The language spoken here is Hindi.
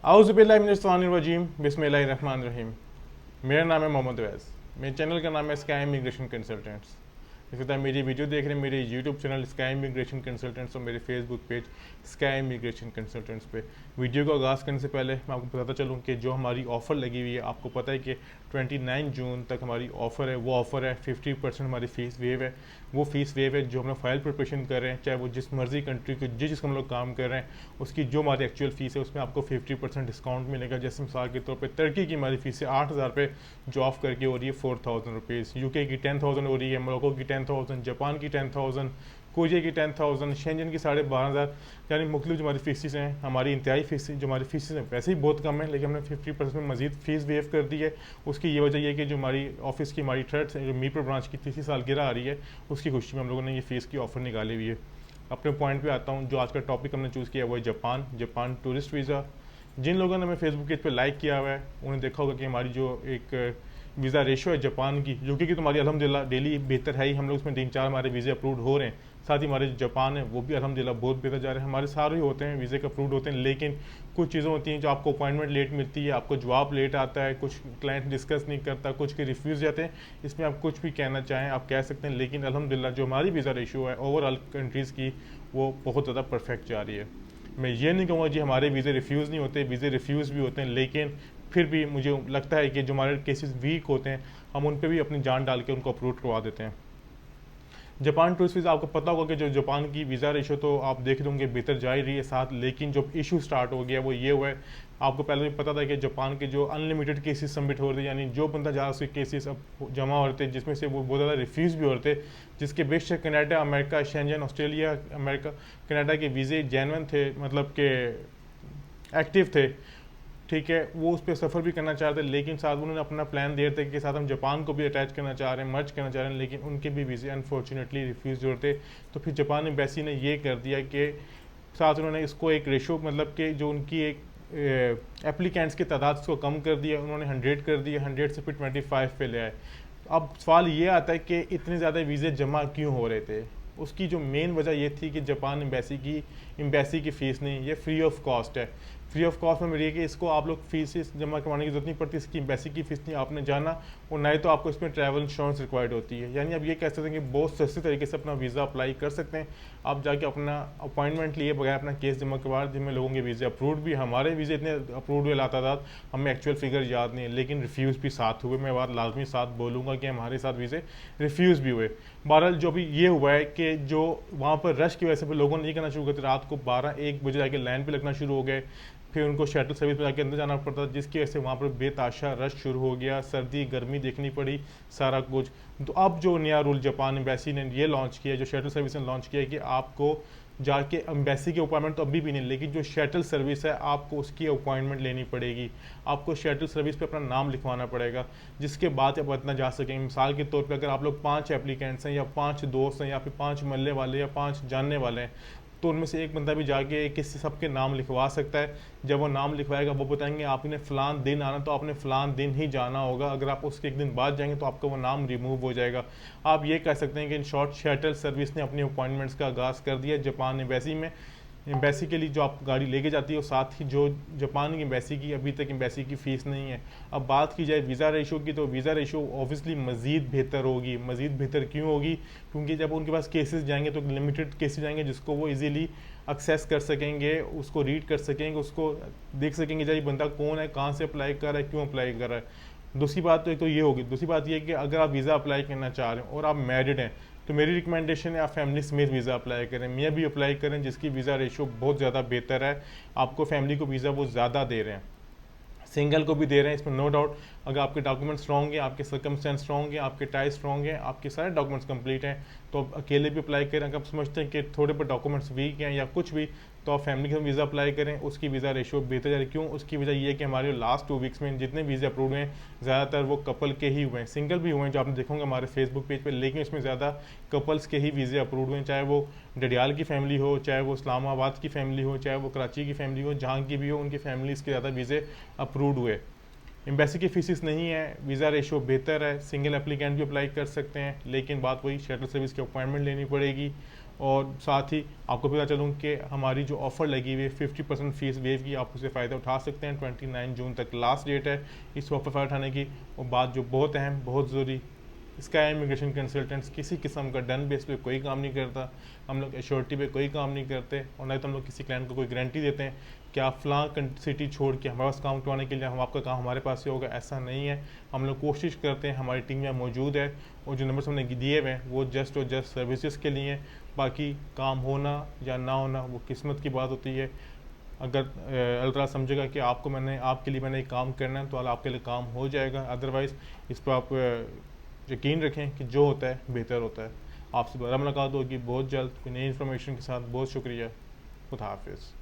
आउज़ुबिल्लाहिमिनश्शैतानिर्रजीम बिस्मिल्लाहिर्रहमानिर्रहीम। मेरा नाम है मोहम्मद अवैस। मेरे चैनल का नाम है स्काई इमिग्रेशन कंसल्टेंट्स। इसी तरह मेरी वीडियो देख रहे हैं मेरे YouTube channel sky immigration consultants और मेरे Facebook page sky immigration consultants पे। वीडियो को आगाज़ करने से पहले मैं आपको बताता चलूँ कि जो हमारी ऑफ़र लगी हुई है, आपको पता है कि 29 जून तक हमारी ऑफ़र है। वो ऑफ़र है 50% हमारी फ़ीस वेव है। वो फ़ीस वेव है जो हम लोग फ़ाइल प्रिपरेशन कर रहे हैं, चाहे वो जिस मर्ज़ी कंट्री को जिस हम लोग काम कर रहे हैं, उसकी जो हमारी एक्चुअल फ़ीस है उसमें आपको 50% डिस्काउंट मिलेगा। जैसे मिसाल के तौर पे तुर्की की हमारी फ़ीस है 8,000 रुपये, जो ऑफ करके हो रही है 4,000 रुपीज़। यूके की 10,000 हो रही है, मोरक्को की 10,000, जापान की 10,000, कोरिया की 10,000, शेंजन की 12,500। यानी मुख्तलिफ जो हमारी फ़ीसेस हैं, हमारी इंतहाई फ़ीस जो हमारी फ़ीसेस हैं वैसे ही बहुत कम है, लेकिन हमने 50% में मजीद फ़ीस वेव कर दी है। उसकी ये वजह यह कि जो हमारी ऑफिस की हमारी थर्ड जो मीरपुर ब्रांच की 3री सालगिरह आ रही है, उसकी खुशी में हम लोगों ने ये फ़ीस की ऑफ़र निकाली हुई है। अपने पॉइंट पे आता हूँ। जो आज का टॉपिक हमने चूज़ किया है वो है जापान टूरिस्ट वीज़ा। जिन लोगों ने हमें फेसबुक पेज पे लाइक किया हुआ है उन्हें देखा होगा कि हमारी जो एक वीज़ा रेशो है जापान की, यूके की तो हमारी अल्हम्दुलिल्लाह डेली बेहतर है ही। हम लोग उसमें 3-4 हमारे वीज़े अप्रूव हो रहे हैं। साथ ही हमारे जापान है वो भी अल्हम्दुलिल्लाह बहुत बेहतर जा रहे हैं। हमारे सारे होते हैं वीज़े का अप्रूव होते हैं, लेकिन कुछ चीज़ें होती हैं जो आपको अपॉइंटमेंट लेट मिलती है, आपको जवाब लेट आता है, कुछ क्लाइंट डिस्कस नहीं करता, कुछ के रिफ्यूज़ जाते हैं। इसमें आप कुछ भी कहना चाहें आप कह सकते हैं, लेकिन अल्हम्दुलिल्लाह जो हमारी वीज़ा रेशो है ओवरऑल कंट्रीज़ की, वो बहुत ज़्यादा परफेक्ट जा रही है। मैं ये नहीं कहूँगा जी हमारे वीज़े रिफ्यूज़ नहीं होते, वीज़े रिफ्यूज़ भी होते हैं, लेकिन फिर भी मुझे लगता है कि जो हमारे केसेस वीक होते हैं हम उन पर भी अपनी जान डाल के उनको अप्रूव करवा देते हैं। जापान टूरिस्ट वीज़ा आपको पता होगा कि जो जापान की वीज़ा रेशो तो आप देख होंगे बेहतर जा ही रही है साथ, लेकिन जो इशू स्टार्ट हो गया वो ये हुआ है। आपको पहले भी पता था कि जापान के जो अनलिमिटेड केसेस सबमिट हो रहे थे, यानी जो बंदा ज़्यादा उसके केसेस अब जमा हो रहे थे, जिसमें से वो बहुत ज़्यादा रिफ्यूज़ भी हो रहे थे, जिसके बेशक Canada, America, Schengen, Australia, America, Canada के वीज़े जेन्युइन थे, मतलब के एक्टिव थे, ठीक है, वो उस पर सफ़र भी करना चाहते, लेकिन साथ उन्होंने अपना प्लान दे रहे थे कि साथ हम जापान को भी अटैच करना चाह रहे हैं, मर्ज करना चाह रहे हैं, लेकिन उनके भी वीज़े अनफॉर्चुनेटली रिफ्यूज़ हो रहे थे। तो फिर जापान एम्बेसी ने ये कर दिया कि साथ उन्होंने इसको एक रेशो, मतलब कि जो उनकी एक एप्लीकेंट्स की तादाद उसको कम कर दिया, उन्होंने 100 कर दिया, 100 से फिर 25 पे ले आए। अब सवाल ये आता है कि इतने ज़्यादा वीज़े जमा क्यों हो रहे थे। उसकी जो मेन वजह ये थी कि जापान एम्बेसी की फ़ीस नहीं, ये फ्री ऑफ कॉस्ट है। फ्री ऑफ कॉस्ट में मेरी कि इसको आप लोग फीस जमा करवाने की जरूरत नहीं पड़ती, इसकी एम्बेसी की फ़ीस नहीं आपने जाना, और ना ही तो आपको इसमें ट्रैवल इंश्योरेंस रिक्वायर्ड होती है। यानी आप ये कह सकते हैं कि बहुत सस्ते तरीके से अपना वीज़ा अप्लाई कर सकते हैं। आप जाके अपना अपॉइंटमेंट लिए बगैर अपना केस जमा करवा, जिनमें लोगों के वीज़े अप्रूव भी, हमारे वीज़े इतने अप्रूव हुए लातादाद हमें एक्चुअल फिगर याद नहीं है, लेकिन रिफ्यूज़ भी साथ हुए। मैं बात लाजमी साथ बोलूँगा कि हमारे साथ वीज़े रिफ्यूज़ भी हुए। बहरहाल जो भी ये हुआ है कि जो वहाँ पर रश की वजह से लोगों ने ये करना शुरू कर दिया, रात को 12-1 बजे जाके लाइन पे लगना शुरू हो गए, फिर उनको शटल सर्विस में जाके अंदर जाना पड़ता, जिसकी वजह से वहाँ पर बेताशा रश शुरू हो गया, सर्दी गर्मी देखनी पड़ी, सारा कुछ। तो अब जो नया रूल जापान एम्बेसी ने ये लॉन्च किया, जो शटल सर्विस ने लॉन्च किया, कि आपको जाके एम्बेसी की अपॉइंटमेंट तो अभी भी नहीं, लेकिन जो शटल सर्विस है आपको उसकी अपॉइंटमेंट लेनी पड़ेगी। आपको शटल सर्विस पे अपना नाम लिखवाना पड़ेगा, जिसके बाद आप इतना जा सकेंगे। मिसाल के तौर पे अगर आप लोग 5 एप्लीकेंट्स हैं, या 5 दोस्त हैं, या फिर 5 महल्ले वाले, या 5 जानने वाले हैं, तो उनमें से एक बंदा भी जाके किसी सबके नाम लिखवा सकता है। जब वो नाम लिखवाएगा वो बताएंगे आपने फ़लान दिन आना, तो आपने फ़लान दिन ही जाना होगा। अगर आप उसके एक दिन बाद जाएंगे तो आपका वो नाम रिमूव हो जाएगा। आप ये कह सकते हैं कि इन शॉर्ट शटल सर्विस ने अपनी अपॉइंटमेंट्स का आगाज़ कर दिया जापान एम्बेसी में। एम्बेसी के लिए जो आप गाड़ी लेके जाती है, और साथ ही जो जापान की एम्बेसी की अभी तक एम्बेसी की फ़ीस नहीं है। अब बात की जाए वीज़ा रेशो की, तो वीज़ा रेशो ऑब्वियसली मज़ीद बेहतर होगी। मज़ीद बेहतर क्यों होगी? क्योंकि जब उनके पास केसेस जाएंगे तो लिमिटेड केसेस जाएंगे, जिसको वो इजीली एक्सेस कर सकेंगे, उसको रीड कर सकेंगे, उसको देख सकेंगे जाए बंदा कौन है, कहाँ से अप्लाई कर रहा है, क्यों अप्लाई कर रहा है। दूसरी बात तो एक तो ये होगी। दूसरी बात ये कि अगर आप वीज़ा अप्लाई करना चाह रहे हैं और आप मैरिड हैं, तो मेरी रिकमेंडेशन है आप फैमिली समेत वीज़ा अप्लाई करें, मियाँ भी अप्लाई करें, जिसकी वीज़ा रेशो बहुत ज़्यादा बेहतर है। आपको फैमिली को वीज़ा वो ज़्यादा दे रहे हैं, सिंगल को भी दे रहे हैं, इसमें नो डाउट। अगर आपके डॉक्यूमेंट स्ट्रॉन्ग हैं, आपके सर्कमस्टेंस स्ट्रॉन्ग हैं, आपके टाई स्ट्रॉन्ग हैं, आपके सारे डॉक्यूमेंट्स कंप्लीट हैं, तो आप अकेले भी अप्लाई करें। अगर आप समझते हैं कि थोड़े बहुत डॉक्यूमेंट्स वीक हैं या कुछ भी, तो आप फैमिली के साथ वीज़ा अप्लाई करें, उसकी वीज़ा रेशो बेहतर जा रही है। क्यों? उसकी वजह ये है कि हमारे लास्ट 2 वीक्स में जितने वीज़े अप्रूव हुए हैं, ज़्यादातर वो कपल के ही हुए हैं। सिंगल भी हुए हैं जो आपने देखोगे हमारे फेसबुक पेज पर, लेकिन इसमें ज़्यादा कपल्स के ही वीज़े अप्रूव हुए हैं, चाहे वो डडियाल की फैमिली हो, चाहे वो इस्लामाबाद की फैमिली हो, चाहे वो कराची की फैमिली हो, जहाँ की भी हो, उनकी फैमिलीज़ के ज़्यादा वीज़े अप्रूव हुए। एम्बेसी की फीसिस नहीं है, वीज़ा रेशो बेहतर है, सिंगल एप्लीकेंट भी अप्लाई कर सकते हैं, लेकिन बात वही शटल सर्विस की अपॉइंटमेंट लेनी पड़ेगी। और साथ ही आपको पता चलूँ कि हमारी जो ऑफ़र लगी हुई है 50% फ़ीस वेव की, आप उससे फ़ायदा उठा सकते हैं। 29 जून तक लास्ट डेट है इस ऑफर फ़ायदा उठाने की। और बात जो बहुत अहम, बहुत ज़रूरी, स्काई इमिग्रेशन कंसल्टेंट्स किसी किस्म का डन बेस पे कोई काम नहीं करता। हम लोग एश्योरिटी पे कोई काम नहीं करते, और नहीं तो हम लोग किसी क्लाइंट को कोई गारंटी देते हैं कि आप फलां सिटी छोड़ के हमारे पास काम करवाने के लिए हम आपका काम हमारे पास ही होगा। ऐसा नहीं है। हम लोग कोशिश करते हैं, हमारी टीम में मौजूद है, और जो नंबर्स हमने दिए हुए हैं वो जस्ट और जस्ट सर्विसेज के लिए। बाकी काम होना या ना होना वो किस्मत की बात होती है। अगर अल्लाह ताला समझेगा कि आपके लिए मैंने एक काम करना है, तो अल्लाह आपके लिए काम हो जाएगा। अदरवाइज़ इस पर आप यकीन रखें कि जो होता है बेहतर होता है। आपसे दोबारा मुलाकात होगी बहुत जल्द कोई नई इन्फॉर्मेशन के साथ। बहुत शुक्रिया। खुदा हाफिज़।